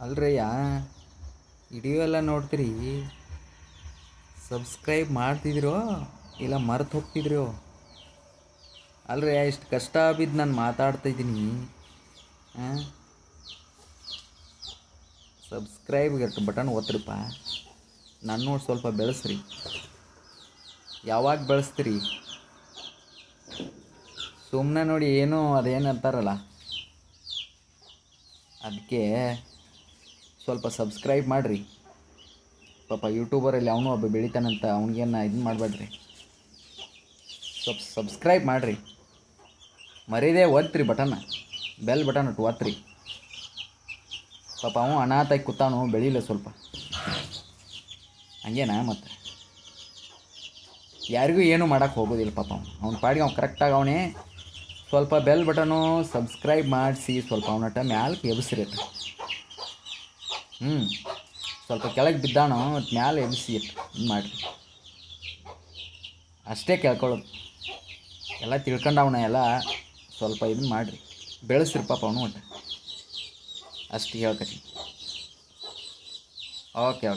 ಅಲ್ರಯ್ಯ, video ಎಲ್ಲ ನೋಡ್ತೀರಿ, subscribe ಮಾಡ್ತಿದ್ರೋ ಇಲ್ಲ ಮರ್ತು ಹೋಗ್ತಿದ್ರೋ? ಅಲ್ರಿ ಇಷ್ಟು ಕಷ್ಟ ಬಿದ್ದು ನಾನು ಮಾತಾಡ್ತಾಯಿದ್ದೀನಿ. ಸಬ್ಸ್ಕ್ರೈಬ್ಗೆ ಬಟನ್ ಒತ್ತಿರಪ್ಪ. ನಾನು ನೋಡಿ ಸ್ವಲ್ಪ ಬೆಳೆಸ್ರಿ. ಯಾವಾಗ ಬೆಳೆಸ್ತೀರಿ? ಸುಮ್ಮನೆ ನೋಡಿ ಏನೋ ಅದೇನು ಅಂತಾರಲ್ಲ, ಅದಕ್ಕೆ ಸ್ವಲ್ಪ ಸಬ್ಸ್ಕ್ರೈಬ್ ಮಾಡಿರಿ. ಪಾಪ ಯೂಟ್ಯೂಬರಲ್ಲಿ ಅವನು ಒಬ್ಬ ಬೆಳಿತಾನಂತ, ಅವ್ನಿಗೇನು ಇದನ್ನು ಮಾಡಬೇಡ್ರಿ. ಸ್ವಲ್ಪ ಸಬ್ಸ್ಕ್ರೈಬ್ ಮಾಡಿರಿ, ಮರೀದೇ ಒತ್ತಿರಿ ಬಟನ್ನ, ಬೆಲ್ ಬಟನ್ ಒತ್ತಿರಿ. ಪಾಪ ಅವನು ಅನಾಥಾಗಿ ಕೂತಾನು, ಬೆಳೀಲ್ಲ ಸ್ವಲ್ಪ. ಹಂಗೇನಾ? ಮತ್ತು ಯಾರಿಗೂ ಏನೂ ಮಾಡೋಕ್ಕೆ ಹೋಗೋದಿಲ್ಲ ಪಾಪ. ಅವ್ನ ಪಾಡಿಗೆ ಅವ್ನು ಕರೆಕ್ಟಾಗಿ ಅವನೇ. ಸ್ವಲ್ಪ ಬೆಲ್ ಬಟನು ಸಬ್ಸ್ಕ್ರೈಬ್ ಮಾಡಿಸಿ, ಸ್ವಲ್ಪ ಅವನಟ ಮ್ಯಾಲಕ್ಕೆ ಎಬ್ಸ್ರಿ. ಸ್ವಲ್ಪ ಕೆಳಗೆ ಬಿದ್ದಾನು, ಮ್ಯಾಲೆ ಎಬ್ಬಿಸಿ ಇದು ಮಾಡಿರಿ. ಅಷ್ಟೇ ಕೇಳ್ಕೊಳ್ಳೋದು. ಎಲ್ಲ ತಿಳ್ಕೊಂಡವನ ಎಲ್ಲ ಸ್ವಲ್ಪ ಇದನ್ನು ಮಾಡಿರಿ, ಬೆಳೆಸ್ರಿ ಪಾಪ ಅವನು ಒಟ್ಟು. ಅಷ್ಟು ಹೇಳ್ಕತ್ತೀನಿ. ಓಕೆ.